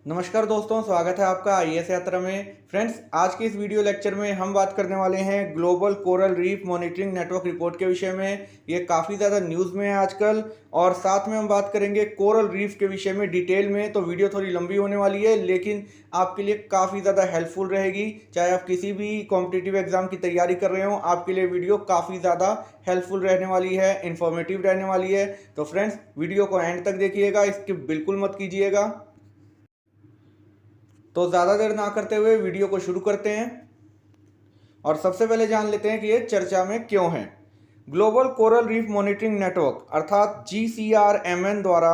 नमस्कार दोस्तों, स्वागत है आपका आईएएस यात्रा में। फ्रेंड्स, आज के इस वीडियो लेक्चर में हम बात करने वाले हैं global coral reef monitoring network report के विषय में। ये काफ़ी ज़्यादा न्यूज़ में है आजकल, और साथ में हम बात करेंगे कोरल रीफ के विषय में डिटेल में। तो वीडियो थोड़ी लंबी होने वाली है, लेकिन आपके लिए काफ़ी ज़्यादा हेल्पफुल रहेगी। चाहे आप किसी भी कॉम्पिटिटिव एग्जाम की तैयारी कर रहे हो, आपके लिए वीडियो काफ़ी ज़्यादा हेल्पफुल रहने वाली है, इन्फॉर्मेटिव रहने वाली है। तो फ्रेंड्स, वीडियो को एंड तक देखिएगा, स्किप बिल्कुल मत कीजिएगा। तो ज़्यादा देर ना करते हुए वीडियो को शुरू करते हैं, और सबसे पहले जान लेते हैं कि ये चर्चा में क्यों है। Global coral reef monitoring network अर्थात GCRMN द्वारा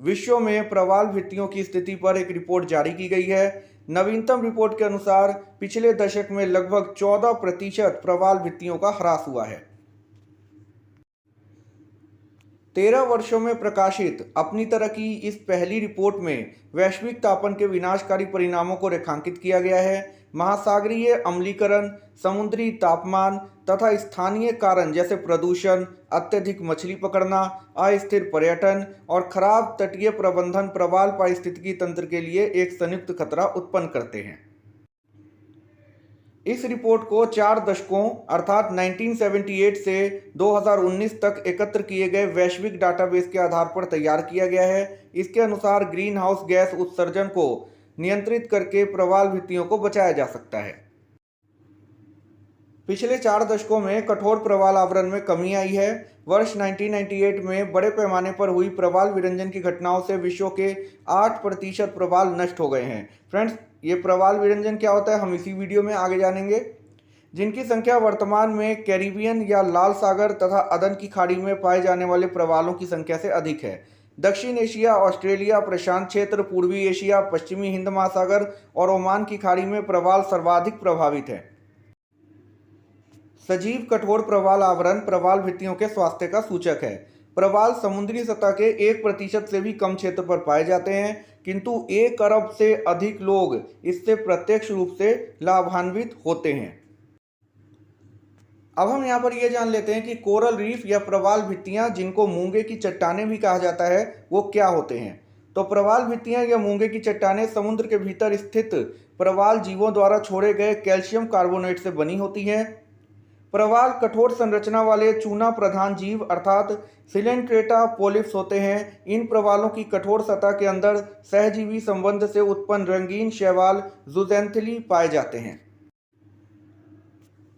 विश्व में प्रवाल भित्तियों की स्थिति पर एक रिपोर्ट जारी की गई है। नवीनतम रिपोर्ट के अनुसार पिछले दशक में लगभग 14% प्रवाल भित्तियों का ह्रास हुआ है। 13 वर्षों में प्रकाशित अपनी तरह की इस पहली रिपोर्ट में वैश्विक तापन के विनाशकारी परिणामों को रेखांकित किया गया है। महासागरीय अम्लीकरण, समुद्री तापमान तथा स्थानीय कारण जैसे प्रदूषण, अत्यधिक मछली पकड़ना, अस्थिर पर्यटन और खराब तटीय प्रबंधन प्रवाल पारिस्थितिकी तंत्र के लिए एक संयुक्त खतरा उत्पन्न करते हैं। इस रिपोर्ट को 4 दशकों अर्थात 1978 से 2019 तक एकत्र किए गए वैश्विक डाटाबेस के आधार पर तैयार किया गया है। इसके अनुसार ग्रीन हाउस गैस उत्सर्जन को नियंत्रित करके प्रवाल भित्तियों को बचाया जा सकता है। पिछले 4 दशकों में कठोर प्रवाल आवरण में कमी आई है। वर्ष 1998 में बड़े पैमाने पर हुई प्रवाल विरंजन की घटनाओं से विश्व के 8% प्रवाल नष्ट हो गए हैं। फ्रेंड्स, ये प्रवाल विरंजन क्या होता है हम इसी वीडियो में आगे जानेंगे। जिनकी संख्या वर्तमान में कैरिबियन या लाल सागर तथा अदन की खाड़ी में पाए जाने वाले प्रवालों की संख्या से अधिक है। दक्षिण एशिया, ऑस्ट्रेलिया, प्रशांत क्षेत्र, पूर्वी एशिया, पश्चिमी हिंद महासागर और ओमान की खाड़ी में प्रवाल सर्वाधिक प्रभावित है। सजीव कठोर प्रवाल आवरण प्रवाल भित्तियों के स्वास्थ्य का सूचक है। प्रवाल समुद्री सतह के 1% से भी कम क्षेत्र पर पाए जाते हैं, किंतु 1 अरब से अधिक लोग इससे प्रत्यक्ष रूप से लाभान्वित होते हैं। अब हम यहाँ पर यह जान लेते हैं कि कोरल रीफ या प्रवाल भित्तियाँ, जिनको मूंगे की चट्टानें भी कहा जाता है, वो क्या होते हैं। तो प्रवाल भित्तियाँ या मूंगे की चट्टानें समुद्र के भीतर स्थित प्रवाल जीवों द्वारा छोड़े गए कैल्शियम कार्बोनेट से बनी होती हैं। प्रवाल कठोर संरचना वाले चूना प्रधान जीव अर्थात सिलेंट्रेटा पोलिप्स होते हैं। इन प्रवालों की कठोर सतह के अंदर सहजीवी संबंध से उत्पन्न रंगीन शैवाल ज़ूज़ैंथेली पाए जाते हैं।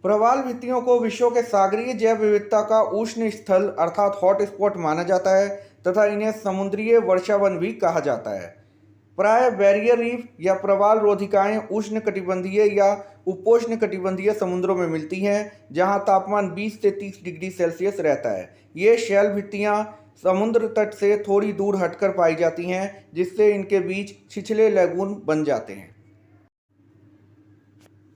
प्रवाल भित्तियों को विश्व के सागरीय जैव विविधता का उष्ण स्थल अर्थात हॉट स्पॉट माना जाता है तथा इन्हें समुद्रीय वर्षावन भी कहा जाता है। प्राय बैरियर रीफ या प्रवाल रोधिकाएं उष्ण कटिबंधीय या उपोष्ण कटिबंधीय समुद्रों में मिलती हैं, जहां तापमान 20 से 30 डिग्री सेल्सियस रहता है। ये शैल भित्तियां समुद्र तट से थोड़ी दूर हटकर पाई जाती हैं, जिससे इनके बीच छिछले लैगून बन जाते हैं।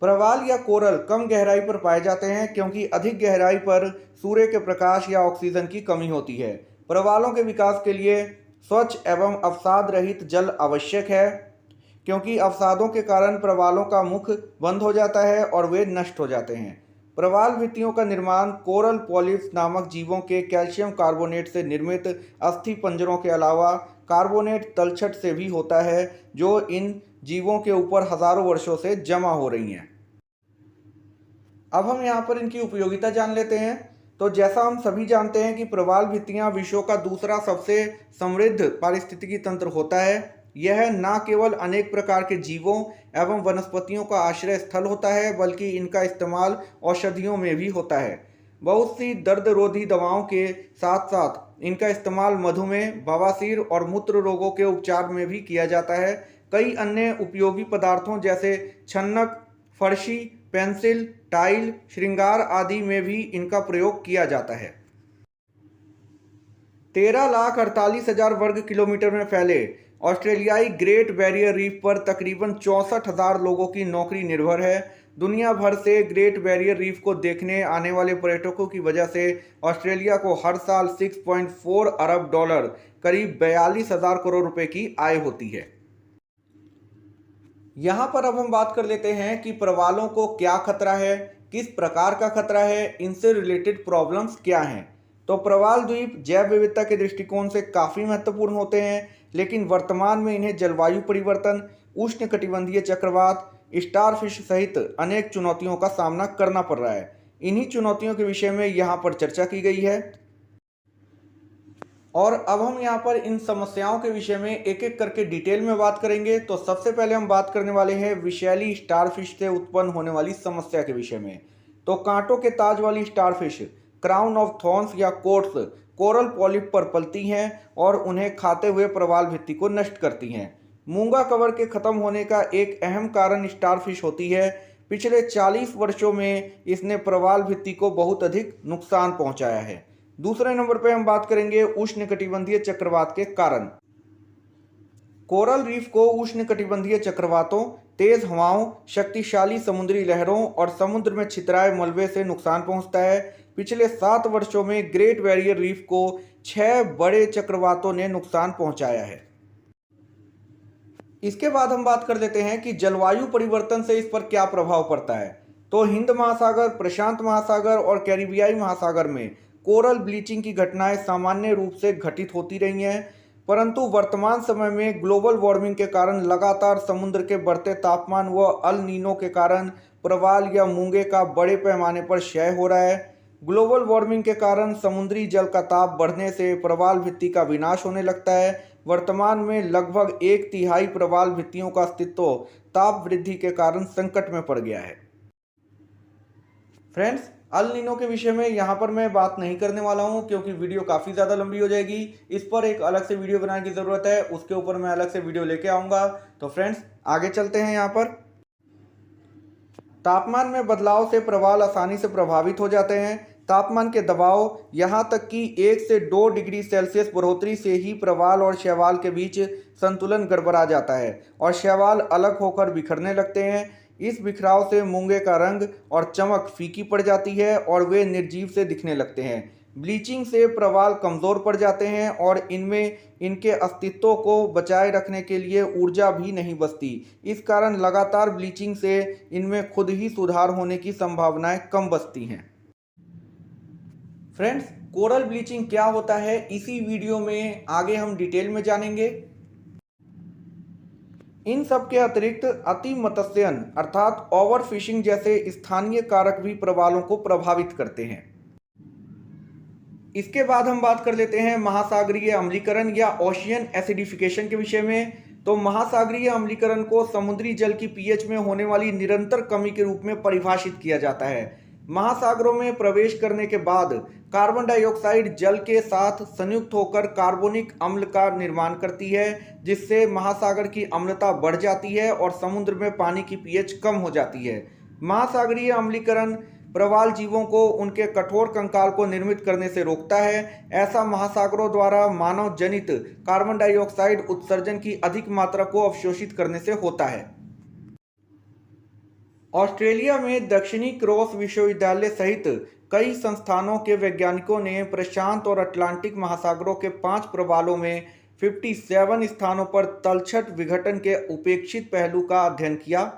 प्रवाल या कोरल कम गहराई पर पाए जाते हैं, क्योंकि अधिक गहराई पर सूर्य के प्रकाश या ऑक्सीजन की कमी होती है। प्रवालों के विकास के लिए स्वच्छ एवं अवसाद रहित जल आवश्यक है, क्योंकि अवसादों के कारण प्रवालों का मुख बंद हो जाता है और वे नष्ट हो जाते हैं। प्रवाल भित्तियों का निर्माण कोरल पॉलिप्स नामक जीवों के कैल्शियम कार्बोनेट से निर्मित अस्थि पंजरों के अलावा कार्बोनेट तलछट से भी होता है, जो इन जीवों के ऊपर हजारों वर्षों से जमा हो रही हैं। अब हम यहाँ पर इनकी उपयोगिता जान लेते हैं। तो जैसा हम सभी जानते हैं कि प्रवाल भित्तियाँ विश्व का दूसरा सबसे समृद्ध पारिस्थितिकी तंत्र होता है। यह न केवल अनेक प्रकार के जीवों एवं वनस्पतियों का आश्रय स्थल होता है, बल्कि इनका इस्तेमाल औषधियों में भी होता है। बहुत सी दर्द रोधी दवाओं के साथ साथ इनका इस्तेमाल मधुमेह, बवासीर और मूत्र रोगों के उपचार में भी किया जाता है। कई अन्य उपयोगी पदार्थों जैसे छन्नक, फर्शी, पेंसिल, टाइल, श्रृंगार आदि में भी इनका प्रयोग किया जाता है। 13,48,000 वर्ग किलोमीटर में फैले ऑस्ट्रेलियाई ग्रेट बैरियर रीफ पर तकरीबन 64,000 लोगों की नौकरी निर्भर है। दुनिया भर से ग्रेट बैरियर रीफ को देखने आने वाले पर्यटकों की वजह से ऑस्ट्रेलिया को हर साल 6.4 अरब डॉलर करीब 42,000 करोड़ रुपए की आय होती है। यहाँ पर अब हम बात कर लेते हैं कि प्रवालों को क्या खतरा है, किस प्रकार का खतरा है, इनसे रिलेटेड प्रॉब्लम्स क्या हैं। तो प्रवाल द्वीप जैव विविधता के दृष्टिकोण से काफ़ी महत्वपूर्ण होते हैं। लेकिन वर्तमान में इन्हें जलवायु परिवर्तन, उष्णकटिबंधीय चक्रवात, स्टारफिश सहित अनेक चुनौतियों का सामना करना पड़ रहा है। इन्हीं चुनौतियों के विषय में यहाँ पर चर्चा की गई है और अब हम यहाँ पर इन समस्याओं के विषय में एक एक करके डिटेल में बात करेंगे। तो सबसे पहले हम बात करने वाले हैं विषैली स्टारफिश से उत्पन्न होने वाली समस्या के विषय में। तो कांटों के ताज वाली स्टारफिश क्राउन ऑफ थॉर्न्स या कोर्ट्स कोरल पॉलिप पर पलती हैं और उन्हें खाते हुए प्रवाल भित्ति को नष्ट करती हैं। मूंगा कवर के खत्म होने का एक अहम कारण स्टारफिश होती है। पिछले 40 वर्षों में इसने प्रवाल भित्ति को बहुत अधिक नुकसान पहुंचाया है। दूसरे नंबर पे हम बात करेंगे उष्णकटिबंधीय चक्रवात के कारण। कोरल रीफ को उष्णकटिबंधीय चक्रवातों, तेज हवाओं, शक्तिशाली समुद्री लहरों और समुद्र में छितराए मलबे से नुकसान पहुंचता है। पिछले 7 वर्षों में ग्रेट बैरियर रीफ को 6 बड़े चक्रवातों ने नुकसान पहुंचाया है। इसके बाद हम बात कर लेते हैं कि जलवायु परिवर्तन से इस पर क्या प्रभाव पड़ता है। तो हिंद महासागर, प्रशांत महासागर और कैरिबियाई महासागर में कोरल ब्लीचिंग की घटनाएं सामान्य रूप से घटित होती रही हैं, परंतु वर्तमान समय में ग्लोबल वार्मिंग के कारण लगातार समुद्र के बढ़ते तापमान व अल नीनो के कारण प्रवाल या मूंगे का बड़े पैमाने पर क्षय हो रहा है। ग्लोबल वार्मिंग के कारण समुद्री जल का ताप बढ़ने से प्रवाल भित्ति का विनाश होने लगता है। वर्तमान में लगभग 1/3 प्रवाल भित्तियों का अस्तित्व ताप वृद्धि के कारण संकट में पड़ गया है। फ्रेंड्स, अल नीनो के विषय में यहाँ पर मैं बात नहीं करने वाला हूँ क्योंकि वीडियो काफ़ी ज़्यादा लंबी हो जाएगी। इस पर एक अलग से वीडियो बनाने की ज़रूरत है, उसके ऊपर मैं अलग से वीडियो लेके आऊँगा। तो फ्रेंड्स, आगे चलते हैं। यहाँ पर तापमान में बदलाव से प्रवाल आसानी से प्रभावित हो जाते हैं। तापमान के दबाव, यहाँ तक कि 1 से 2 डिग्री सेल्सियस बढ़ोतरी से ही प्रवाल और शैवाल के बीच संतुलन गड़बड़ा जाता है और शैवाल अलग होकर बिखरने लगते हैं। इस बिखराव से मूंगे का रंग और चमक फीकी पड़ जाती है और वे निर्जीव से दिखने लगते हैं। ब्लीचिंग से प्रवाल कमज़ोर पड़ जाते हैं और इनमें इनके अस्तित्व को बचाए रखने के लिए ऊर्जा भी नहीं बचती। इस कारण लगातार ब्लीचिंग से इनमें खुद ही सुधार होने की संभावनाएं कम बचती हैं। फ्रेंड्स, कोरल ब्लीचिंग क्या होता है इसी वीडियो में आगे हम डिटेल में जानेंगे। इन सब के अतिरिक्त अति मत्स्यन अर्थात ओवरफिशिंग जैसे स्थानीय कारक भी प्रवालों को प्रभावित करते हैं। इसके बाद हम बात कर लेते हैं महासागरीय अम्लीकरण या ओशियन एसिडिफिकेशन के विषय में। तो महासागरीय अम्लीकरण को समुद्री जल की पीएच में होने वाली निरंतर कमी के रूप में परिभाषित किया जाता है। महासागरों में प्रवेश करने के बाद कार्बन डाइऑक्साइड जल के साथ संयुक्त होकर कार्बोनिक अम्ल का निर्माण करती है, जिससे महासागर की अम्लता बढ़ जाती है और समुद्र में पानी की पीएच कम हो जाती है। महासागरीय अम्लीकरण प्रवाल जीवों को उनके कठोर कंकाल को निर्मित करने से रोकता है। ऐसा महासागरों द्वारा मानव जनित कार्बन डाइऑक्साइड उत्सर्जन की अधिक मात्रा को अवशोषित करने से होता है। ऑस्ट्रेलिया में दक्षिणी क्रॉस विश्वविद्यालय सहित कई संस्थानों के वैज्ञानिकों ने प्रशांत और अटलांटिक महासागरों के 5 प्रवालों में 57 स्थानों पर तलछट विघटन के उपेक्षित पहलू का अध्ययन किया।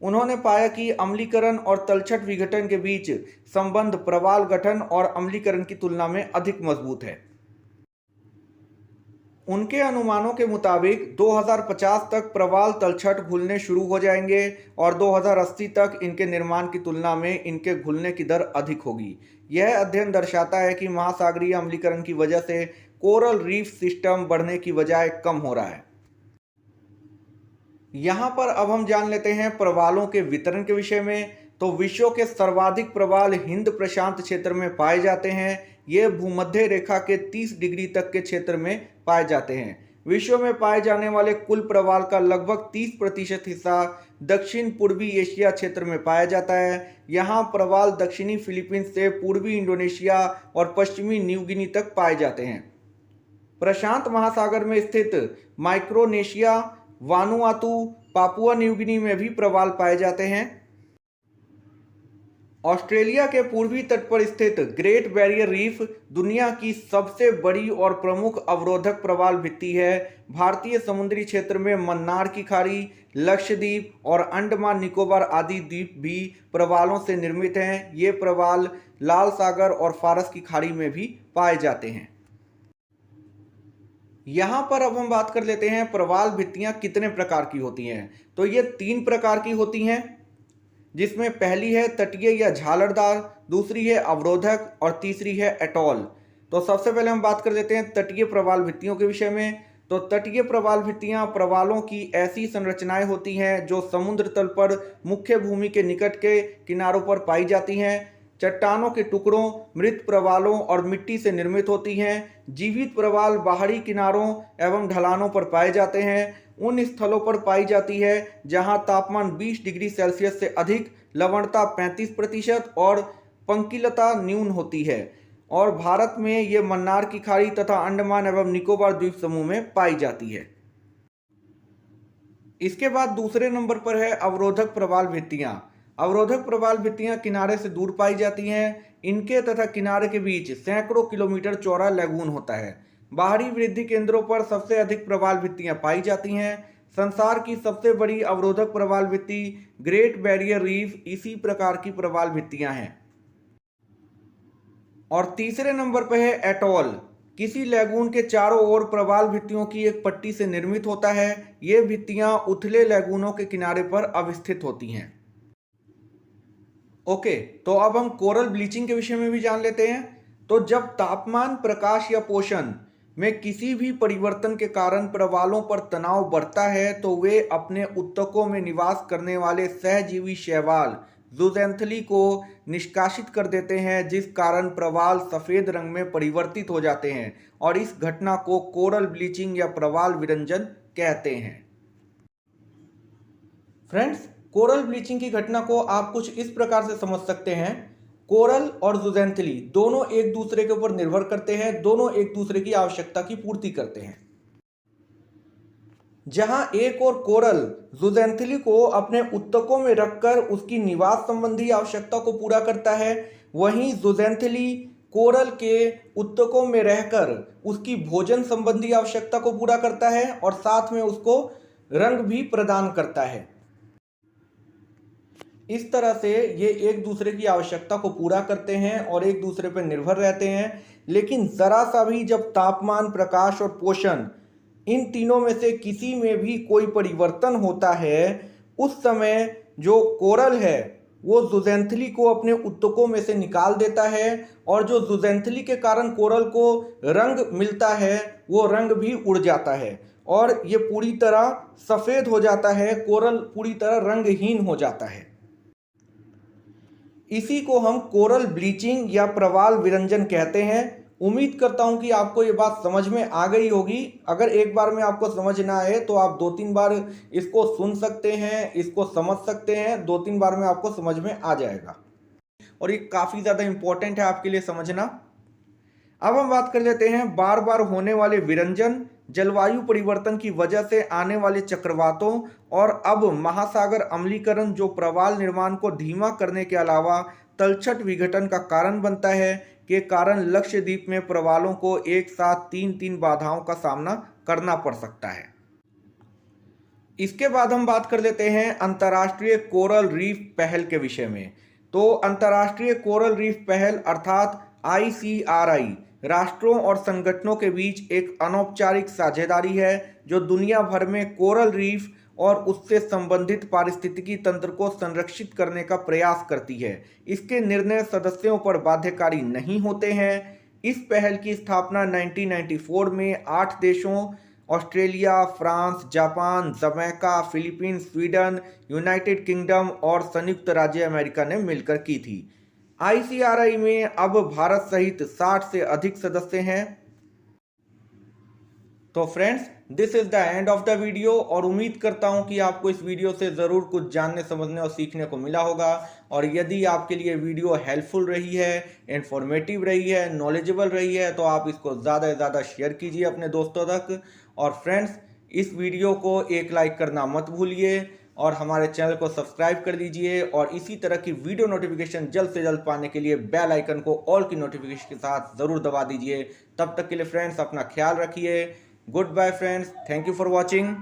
उन्होंने पाया कि अम्लीकरण और तलछट विघटन के बीच संबंध प्रवाल गठन और अम्लीकरण की तुलना में अधिक मजबूत है। उनके अनुमानों के मुताबिक 2050 तक प्रवाल तलछट घुलने शुरू हो जाएंगे और 2080 तक इनके निर्माण की तुलना में इनके घुलने की दर अधिक होगी। यह अध्ययन दर्शाता है कि महासागरीय अम्लीकरण की वजह से कोरल रीफ सिस्टम बढ़ने की बजाय कम हो रहा है। यहाँ पर अब हम जान लेते हैं प्रवालों के वितरण के विषय में। तो विश्व के सर्वाधिक प्रवाल हिंद प्रशांत क्षेत्र में पाए जाते हैं। ये भूमध्य रेखा के 30 डिग्री तक के क्षेत्र में पाए जाते हैं। विश्व में पाए जाने वाले कुल प्रवाल का लगभग 30% हिस्सा दक्षिण पूर्वी एशिया क्षेत्र में पाया जाता है। यहाँ प्रवाल दक्षिणी फिलीपींस से पूर्वी इंडोनेशिया और पश्चिमी न्यू गिनी तक पाए जाते हैं। प्रशांत महासागर में स्थित Micronesia, Vanuatu, Papua New Guinea में भी प्रवाल पाए जाते हैं। ऑस्ट्रेलिया के पूर्वी तट पर स्थित ग्रेट बैरियर रीफ दुनिया की सबसे बड़ी और प्रमुख अवरोधक प्रवाल भित्ति है। भारतीय समुद्री क्षेत्र में मन्नार की खाड़ी, लक्षद्वीप और अंडमान निकोबार आदि द्वीप भी प्रवालों से निर्मित हैं। ये प्रवाल लाल सागर और फारस की खाड़ी में भी पाए जाते हैं। यहाँ पर अब हम बात कर लेते हैं प्रवाल भित्तियाँ कितने प्रकार की होती हैं। तो ये 3 प्रकार की होती हैं, जिसमें पहली है तटीय या झालरदार, दूसरी है अवरोधक और तीसरी है एटॉल। तो सबसे पहले हम बात कर लेते हैं तटीय प्रवाल भित्तियों के विषय में। तो तटीय प्रवाल भित्तियां प्रवालों की ऐसी संरचनाएं होती हैं जो समुद्र तल पर मुख्य भूमि के निकट के किनारों पर पाई जाती हैं। चट्टानों के टुकड़ों, मृत प्रवालों और मिट्टी से निर्मित होती हैं। जीवित प्रवाल बाहरी किनारों एवं ढलानों पर पाए जाते हैं। उन स्थलों पर पाई जाती है जहां तापमान 20 डिग्री सेल्सियस से अधिक, लवणता 35% और पंकिलता न्यून होती है। और भारत में ये मन्नार की खाड़ी तथा अंडमान एवं निकोबार द्वीप समूह में पाई जाती है। इसके बाद दूसरे नंबर पर है अवरोधक प्रवाल भित्तियां। अवरोधक प्रवाल भित्तियां किनारे से दूर पाई जाती हैं। इनके तथा किनारे के बीच सैकड़ों किलोमीटर चौड़ा लैगून होता है। बाहरी वृद्धि केंद्रों पर सबसे अधिक प्रवाल भित्तियां पाई जाती हैं। संसार की सबसे बड़ी अवरोधक प्रवाल भित्ति ग्रेट बैरियर रीफ इसी प्रकार की प्रवाल भित्तियां हैं। और तीसरे नंबर पर है एटॉल। किसी लैगून के चारों ओर प्रवाल भित्तियों की एक पट्टी से निर्मित होता है। ये भित्तियां उथले लैगूनों के किनारे पर अवस्थित होती हैं। ओके, तो अब हम कोरल ब्लीचिंग के विषय में भी जान लेते हैं। तो जब तापमान, प्रकाश या पोषण में किसी भी परिवर्तन के कारण प्रवालों पर तनाव बढ़ता है तो वे अपने उत्तकों में निवास करने वाले सहजीवी शैवाल ज़ूज़ैंथली को निष्कासित कर देते हैं, जिस कारण प्रवाल सफ़ेद रंग में परिवर्तित हो जाते हैं और इस घटना को कोरल ब्लीचिंग या प्रवाल विरंजन कहते हैं। फ्रेंड्स, कोरल ब्लीचिंग की घटना को आप कुछ इस प्रकार से समझ सकते हैं। कोरल और ज़ूज़ैंथली दोनों एक दूसरे के ऊपर निर्भर करते हैं, दोनों एक दूसरे की आवश्यकता की पूर्ति करते हैं। जहां एक और कोरल ज़ूज़ैंथली को अपने उत्तकों में रखकर उसकी निवास संबंधी आवश्यकता को पूरा करता है, वहीं ज़ूज़ैंथली कोरल के उत्तकों में रहकर उसकी भोजन संबंधी आवश्यकता को पूरा करता है और साथ में उसको रंग भी प्रदान करता है। इस तरह से ये एक दूसरे की आवश्यकता को पूरा करते हैं और एक दूसरे पर निर्भर रहते हैं। लेकिन ज़रा सा भी जब तापमान, प्रकाश और पोषण इन तीनों में से किसी में भी कोई परिवर्तन होता है, उस समय जो कोरल है वो ज़ूज़ैंथली को अपने उत्तकों में से निकाल देता है और जो ज़ूज़ैंथली के कारण कोरल को रंग मिलता है वो रंग भी उड़ जाता है और ये पूरी तरह सफ़ेद हो जाता है। कोरल पूरी तरह रंगहीन हो जाता है। इसी को हम कोरल ब्लीचिंग या प्रवाल विरंजन कहते हैं। उम्मीद करता हूं कि आपको ये बात समझ में आ गई होगी। अगर एक बार में आपको समझ ना आए तो आप 2-3 बार इसको सुन सकते हैं, इसको समझ सकते हैं। 2-3 बार में आपको समझ में आ जाएगा और ये काफ़ी ज़्यादा इम्पोर्टेंट है आपके लिए समझना। अब हम बात कर लेते हैं बार बार होने वाले विरंजन, जलवायु परिवर्तन की वजह से आने वाले चक्रवातों और अब महासागर अम्लीकरण, जो प्रवाल निर्माण को धीमा करने के अलावा तलछट विघटन का कारण बनता है, के कारण लक्षद्वीप में प्रवालों को एक साथ 3 बाधाओं का सामना करना पड़ सकता है। इसके बाद हम बात कर लेते हैं अंतर्राष्ट्रीय कोरल रीफ पहल के विषय में। तो अंतर्राष्ट्रीय कोरल रीफ पहल अर्थात ICRI राष्ट्रों और संगठनों के बीच एक अनौपचारिक साझेदारी है जो दुनिया भर में कोरल रीफ और उससे संबंधित पारिस्थितिकी तंत्र को संरक्षित करने का प्रयास करती है। इसके निर्णय सदस्यों पर बाध्यकारी नहीं होते हैं। इस पहल की स्थापना 1994 में 8 देशों Australia, France, Japan, Jamaica, Philippines, Sweden, United kingdom और संयुक्त राज्य अमेरिका ने मिलकर की थी। ICRI में अब भारत सहित 60 से अधिक सदस्य हैं। तो friends, this is the end of the video और उम्मीद करता हूं कि आपको इस वीडियो से ज़रूर कुछ जानने, समझने और सीखने को मिला होगा। और यदि आपके लिए वीडियो हेल्पफुल रही है, इन्फॉर्मेटिव रही है, नॉलेजेबल रही है तो आप इसको ज़्यादा से ज़्यादा शेयर कीजिए अपने दोस्तों तक। और फ्रेंड्स, इस वीडियो को एक लाइक करना मत भूलिए और हमारे चैनल को सब्सक्राइब कर लीजिए और इसी तरह की वीडियो नोटिफिकेशन जल्द से जल्द पाने के लिए बेल आइकन को ऑल की नोटिफिकेशन के साथ ज़रूर दबा दीजिए। तब तक के लिए फ्रेंड्स अपना ख्याल रखिए। Good bye friends, thank you for watching.